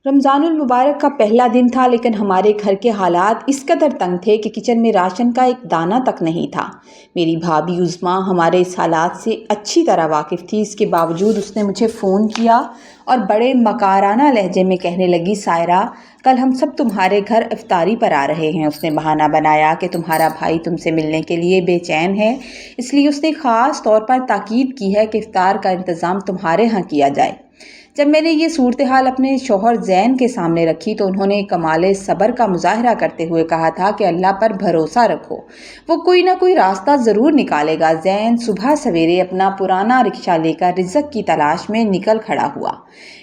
رمضان المبارک کا پہلا دن تھا، لیکن ہمارے گھر کے حالات اس قدر تنگ تھے کہ کچن میں راشن کا ایک دانہ تک نہیں تھا۔ میری بھابھی عظمیٰ ہمارے اس حالات سے اچھی طرح واقف تھی، اس کے باوجود اس نے مجھے فون کیا اور بڑے مکارانہ لہجے میں کہنے لگی، سائرہ کل ہم سب تمہارے گھر افطاری پر آ رہے ہیں۔ اس نے بہانہ بنایا کہ تمہارا بھائی تم سے ملنے کے لیے بے چین ہے، اس لیے اس نے خاص طور پر تاکید کی ہے کہ افطار کا انتظام تمہارے ہاں کیا جائے۔ جب میں نے یہ صورتحال اپنے شوہر زین کے سامنے رکھی تو انہوں نے کمال صبر کا مظاہرہ کرتے ہوئے کہا تھا کہ اللہ پر بھروسہ رکھو، وہ کوئی نہ کوئی راستہ ضرور نکالے گا۔ زین صبح سویرے اپنا پرانا رکشہ لے کر رزق کی تلاش میں نکل کھڑا ہوا،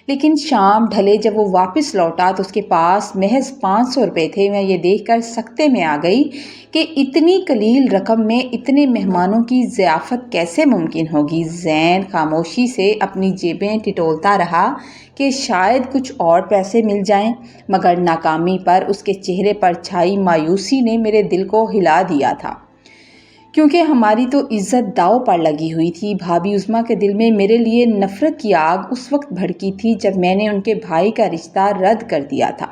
لیکن شام ڈھلے جب وہ واپس لوٹا تو اس کے پاس محض 500 روپے تھے۔ میں یہ دیکھ کر سکتے میں آ گئی کہ اتنی قلیل رقم میں اتنے مہمانوں کی ضیافت کیسے ممکن ہوگی۔ زین خاموشی سے اپنی جیبیں ٹٹولتا رہا کہ شاید کچھ اور پیسے مل جائیں، مگر ناکامی پر اس کے چہرے پر چھائی مایوسی نے میرے دل کو ہلا دیا تھا، کیونکہ ہماری تو عزت داؤ پر لگی ہوئی تھی۔ بھابھی عظمیٰ کے دل میں میرے لیے نفرت کی آگ اس وقت بھڑکی تھی جب میں نے ان کے بھائی کا رشتہ رد کر دیا تھا۔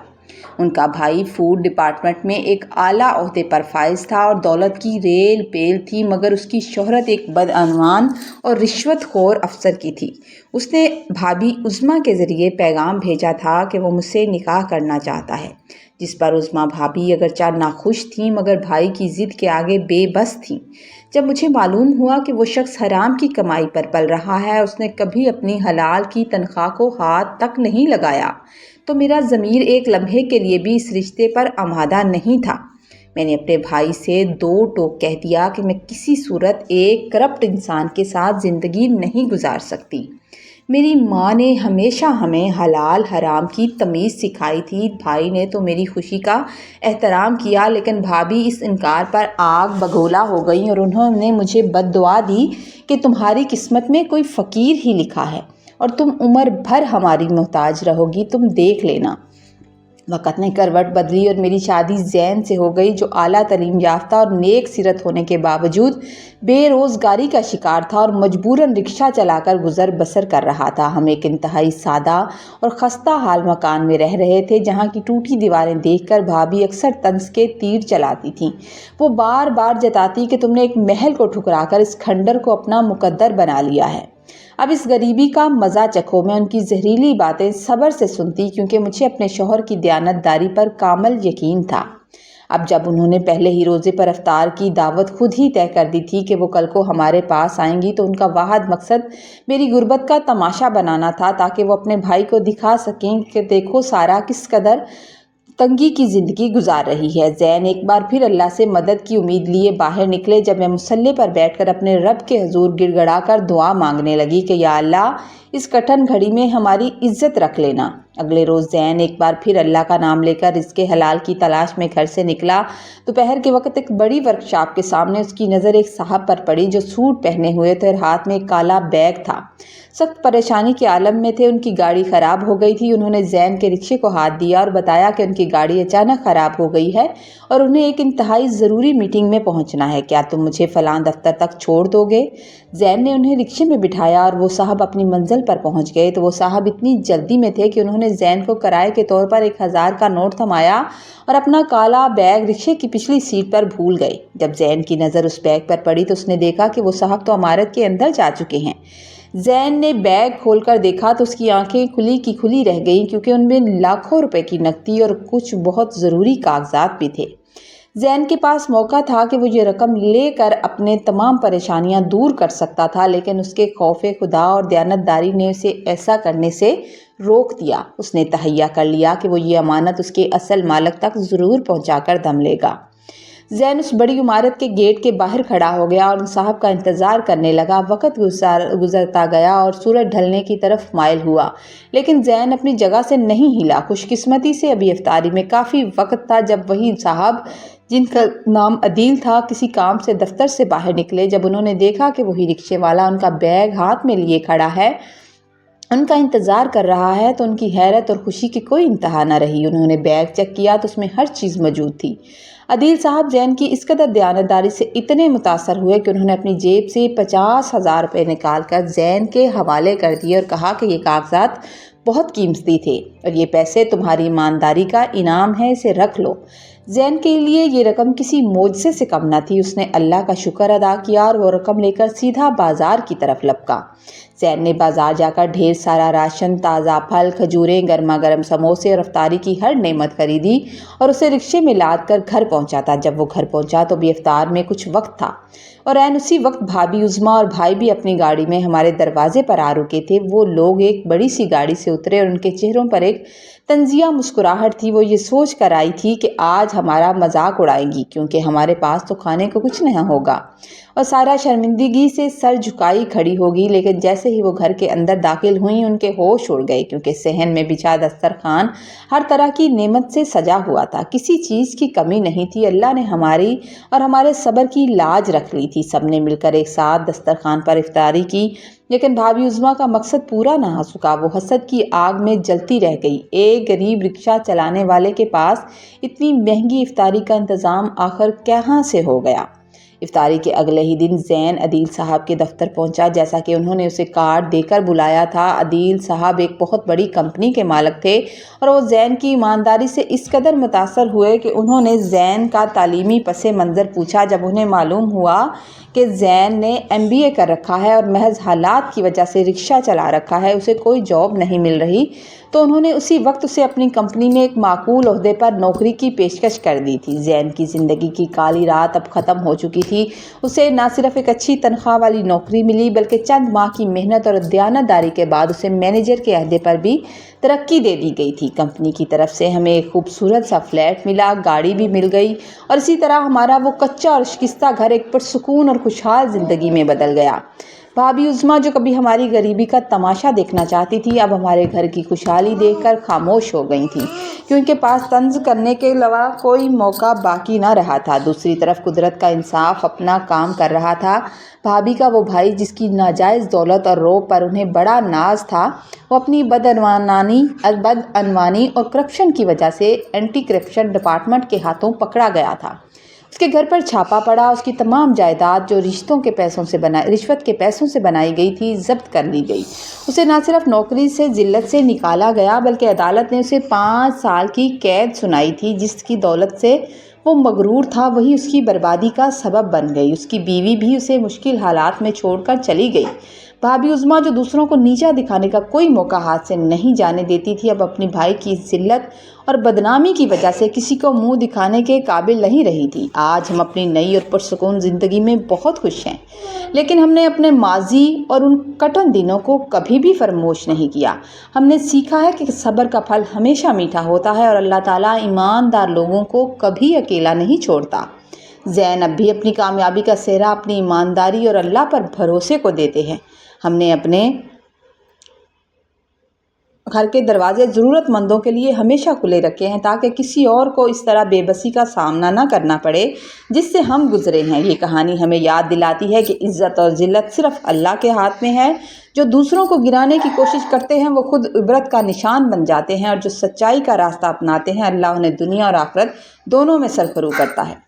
ان کا بھائی فوڈ ڈپارٹمنٹ میں ایک اعلیٰ عہدے پر فائز تھا اور دولت کی ریل پیل تھی، مگر اس کی شہرت ایک بدعنوان اور رشوت خور افسر کی تھی۔ اس نے بھابھی عظمیٰ کے ذریعے پیغام بھیجا تھا کہ وہ مجھ سے نکاح کرنا چاہتا ہے، جس پر عظمیٰ بھابھی اگرچہ ناخوش تھیں مگر بھائی کی ضد کے آگے بے بس تھیں۔ جب مجھے معلوم ہوا کہ وہ شخص حرام کی کمائی پر پل رہا ہے، اس نے کبھی اپنی حلال کی تنخواہ کو ہاتھ تک نہیں لگایا، تو میرا ضمیر ایک لمحے کے لیے بھی اس رشتے پر آمادہ نہیں تھا۔ میں نے اپنے بھائی سے دو ٹوک کہہ دیا کہ میں کسی صورت ایک کرپٹ انسان کے ساتھ زندگی نہیں گزار سکتی۔ میری ماں نے ہمیشہ ہمیں حلال حرام کی تمیز سکھائی تھی۔ بھائی نے تو میری خوشی کا احترام کیا، لیکن بھابھی اس انکار پر آگ بگولا ہو گئیں اور انہوں نے مجھے بد دعا دی کہ تمہاری قسمت میں کوئی فقیر ہی لکھا ہے اور تم عمر بھر ہماری محتاج رہو گی، تم دیکھ لینا۔ وقت نے کروٹ بدلی اور میری شادی زین سے ہو گئی، جو اعلیٰ تعلیم یافتہ اور نیک سیرت ہونے کے باوجود بے روزگاری کا شکار تھا اور مجبوراً رکشہ چلا کر گزر بسر کر رہا تھا۔ ہم ایک انتہائی سادہ اور خستہ حال مکان میں رہ رہے تھے، جہاں کی ٹوٹی دیواریں دیکھ کر بھابھی اکثر طنز کے تیر چلاتی تھیں۔ وہ بار بار جتاتی کہ تم نے ایک محل کو ٹھکرا کر اس کھنڈر کو اپنا مقدر بنا لیا ہے، اب اس غریبی کا مزہ چکھو۔ میں ان کی زہریلی باتیں صبر سے سنتی، کیونکہ مجھے اپنے شوہر کی دیانت داری پر کامل یقین تھا۔ اب جب انہوں نے پہلے ہی روزے پر افطار کی دعوت خود ہی طے کر دی تھی کہ وہ کل کو ہمارے پاس آئیں گی، تو ان کا واحد مقصد میری غربت کا تماشا بنانا تھا، تاکہ وہ اپنے بھائی کو دکھا سکیں کہ دیکھو سارہ کس قدر تنگی کی زندگی گزار رہی ہے۔ زین ایک بار پھر اللہ سے مدد کی امید لیے باہر نکلے۔ جب میں مصلی پر بیٹھ کر اپنے رب کے حضور گڑ گڑا کر دعا مانگنے لگی کہ یا اللہ اس کٹھن گھڑی میں ہماری عزت رکھ لینا۔ اگلے روز زین ایک بار پھر اللہ کا نام لے کر رزق حلال کی تلاش میں گھر سے نکلا۔ دوپہر کے وقت ایک بڑی ورکشاپ کے سامنے اس کی نظر ایک صاحب پر پڑی جو سوٹ پہنے ہوئے تھے اور ہاتھ میں ایک کالا بیگ تھا۔ سخت پریشانی کے عالم میں تھے، ان کی گاڑی خراب ہو گئی تھی۔ انہوں نے زین کے رکشے کو ہاتھ دیا اور بتایا کہ ان کی گاڑی اچانک خراب ہو گئی ہے اور انہیں ایک انتہائی ضروری میٹنگ میں پہنچنا ہے، کیا تم مجھے فلاں دفتر تک چھوڑ دو گے؟ زین نے انہیں رکشے میں بٹھایا اور وہ صاحب اپنی منزل پر پہنچ گئے تو وہ صاحب اتنی جلدی میں تھے کہ انہوں نے زین کو کرائے کے طور پر 1000 کا نوٹ تھمایا اور اپنا کالا بیگ رکشے کی پچھلی سیٹ پر بھول گئے۔ جب زین کی نظر اس بیگ پر پڑی تو اس نے دیکھا کہ وہ صاحب تو عمارت کے اندر جا چکے ہیں۔ زین نے بیگ کھول کر دیکھا تو اس کی آنکھیں کھلی کی کھلی رہ گئیں، کیونکہ ان میں لاکھوں روپے کی نقدی اور کچھ بہت ضروری کاغذات بھی تھے۔ زین کے پاس موقع تھا کہ وہ یہ رقم لے کر اپنے تمام پریشانیاں دور کر سکتا تھا، لیکن اس کے خوف خدا اور دیانت داری نے اسے ایسا کرنے سے روک دیا۔ اس نے تہیہ کر لیا کہ وہ یہ امانت اس کے اصل مالک تک ضرور پہنچا کر دم لے گا۔ زین اس بڑی عمارت کے گیٹ کے باہر کھڑا ہو گیا اور ان صاحب کا انتظار کرنے لگا۔ وقت گزرتا گیا اور سورج ڈھلنے کی طرف مائل ہوا، لیکن زین اپنی جگہ سے نہیں ہلا۔ خوش قسمتی سے ابھی افطاری میں کافی وقت تھا جب وہی صاحب، جن کا نام عدیل تھا، کسی کام سے دفتر سے باہر نکلے۔ جب انہوں نے دیکھا کہ وہی رکشے والا ان کا بیگ ہاتھ میں لیے کھڑا ہے، ان کا انتظار کر رہا ہے، تو ان کی حیرت اور خوشی کی کوئی انتہا نہ رہی۔ انہوں نے بیگ چیک کیا تو اس میں ہر چیز موجود تھی۔ عدیل صاحب زین کی اس قدر دیانتداری سے اتنے متاثر ہوئے کہ انہوں نے اپنی جیب سے 50,000 روپے نکال کر زین کے حوالے کر دیے اور کہا کہ یہ کاغذات بہت قیمتی تھے اور یہ پیسے تمہاری ایمانداری کا انعام ہے، اسے رکھ لو۔ زین کے لیے یہ رقم کسی معجزے سے کم نہ تھی۔ اس نے اللہ کا شکر ادا کیا اور وہ رقم لے کر سیدھا بازار کی طرف لپکا۔ زین نے بازار جا کر ڈھیر سارا راشن، تازہ پھل، کھجوریں، گرما گرم سموسے اور افطاری کی ہر نعمت خریدی اور اسے رکشے میں لاد کر گھر پہنچا تھا۔ جب وہ گھر پہنچا تو بھی افطار میں کچھ وقت تھا اور عین اسی وقت بھابھی عظمیٰ اور بھائی بھی اپنی گاڑی میں ہمارے دروازے پر آ رکے تھے۔ وہ لوگ ایک بڑی سی گاڑی سے اترے اور ان کے چہروں پر ایک طنزیہ مسکراہٹ تھی۔ وہ یہ سوچ کر آئی تھی کہ آج ہمارا مذاق اڑائیں گی کیونکہ ہمارے پاس تو کھانے کو کچھ نہیں ہوگا، اور سارا شرمندگی سے سر جھکائی کھڑی ہوگی۔ لیکن جیسے ہی وہ گھر کے اندر داخل ہوئیں ان کے ہوش اڑ گئے کیونکہ صحن میں بچھا دسترخوان ہر طرح کی نعمت سے سجا ہوا تھا، کسی چیز کی کمی نہیں تھی۔ اللہ نے ہماری اور ہمارے صبر کی لاج رکھ لی تھی۔ سب نے مل کر ایک ساتھ دسترخوان پر افطاری کی، لیکن بھابھی عظمیٰ کا مقصد پورا نہ ہو سکا۔ وہ حسد کی آگ میں جلتی رہ گئی۔ ایک غریب رکشہ چلانے والے کے پاس اتنی مہنگی افطاری کا انتظام آخر کہاں سے ہو گیا؟ افطاری کے اگلے ہی دن زین عدیل صاحب کے دفتر پہنچا جیسا کہ انہوں نے اسے کارڈ دے کر بلایا تھا۔ عدیل صاحب ایک بہت بڑی کمپنی کے مالک تھے اور وہ زین کی ایمانداری سے اس قدر متاثر ہوئے کہ انہوں نے زین کا تعلیمی پس منظر پوچھا۔ جب انہیں معلوم ہوا کہ زین نے MBA کر رکھا ہے اور محض حالات کی وجہ سے رکشہ چلا رکھا ہے، اسے کوئی جاب نہیں مل رہی، تو انہوں نے اسی وقت اسے اپنی کمپنی میں ایک معقول عہدے پر نوکری کی پیشکش کر دی تھی۔ زین کی زندگی کی کالی رات اب ختم ہو چکی تھی۔ اسے نہ صرف ایک اچھی تنخواہ والی نوکری ملی بلکہ چند ماہ کی محنت اور دیانتداری کے بعد اسے مینیجر کے عہدے پر بھی ترقی دے دی گئی تھی۔ کمپنی کی طرف سے ہمیں ایک خوبصورت سا فلیٹ ملا، گاڑی بھی مل گئی اور اسی طرح ہمارا وہ کچا اور شکستہ گھر ایک پرسکون اور خوشحال زندگی میں بدل گیا۔ بھابھی عظمیٰ جو کبھی ہماری غریبی کا تماشا دیکھنا چاہتی تھی، اب ہمارے گھر کی خوشحالی دیکھ کر خاموش ہو گئی تھیں کہ ان کے پاس طنز کرنے کے علاوہ کوئی موقع باقی نہ رہا تھا۔ دوسری طرف قدرت کا انصاف اپنا کام کر رہا تھا۔ بھابھی کا وہ بھائی جس کی ناجائز دولت اور روب پر انہیں بڑا ناز تھا، وہ اپنی بدعنوانی اور کرپشن کی وجہ سے اینٹی کرپشن ڈپارٹمنٹ کے ہاتھوں پکڑا گیا تھا۔ اس کے گھر پر چھاپا پڑا، اس کی تمام جائیداد جو رشوت کے پیسوں سے بنائی گئی تھی ضبط کر لی گئی۔ اسے نہ صرف نوکری سے ذلت سے نکالا گیا بلکہ عدالت نے اسے 5 سال کی قید سنائی تھی۔ جس کی دولت سے وہ مغرور تھا وہی اس کی بربادی کا سبب بن گئی۔ اس کی بیوی بھی اسے مشکل حالات میں چھوڑ کر چلی گئی۔ بھابھی عظمیٰ جو دوسروں کو نیچا دکھانے کا کوئی موقع ہاتھ سے نہیں جانے دیتی تھی، اب اپنی بھائی کی ذلت اور بدنامی کی وجہ سے کسی کو منہ دکھانے کے قابل نہیں رہی تھی۔ آج ہم اپنی نئی اور پرسکون زندگی میں بہت خوش ہیں، لیکن ہم نے اپنے ماضی اور ان کٹن دنوں کو کبھی بھی فراموش نہیں کیا۔ ہم نے سیکھا ہے کہ صبر کا پھل ہمیشہ میٹھا ہوتا ہے اور اللہ تعالیٰ ایماندار لوگوں کو کبھی اکیلا نہیں چھوڑتا۔ زین اب بھی اپنی کامیابی کا سہرا اپنی ایمانداری اور اللہ پر بھروسے کو دیتے ہیں۔ ہم نے اپنے گھر کے دروازے ضرورت مندوں کے لیے ہمیشہ کھلے رکھے ہیں تاکہ کسی اور کو اس طرح بے بسی کا سامنا نہ کرنا پڑے جس سے ہم گزرے ہیں۔ یہ کہانی ہمیں یاد دلاتی ہے کہ عزت اور ذلت صرف اللہ کے ہاتھ میں ہے۔ جو دوسروں کو گرانے کی کوشش کرتے ہیں وہ خود عبرت کا نشان بن جاتے ہیں، اور جو سچائی کا راستہ اپناتے ہیں اللہ انہیں دنیا اور آخرت دونوں میں سرفراز کرتا ہے۔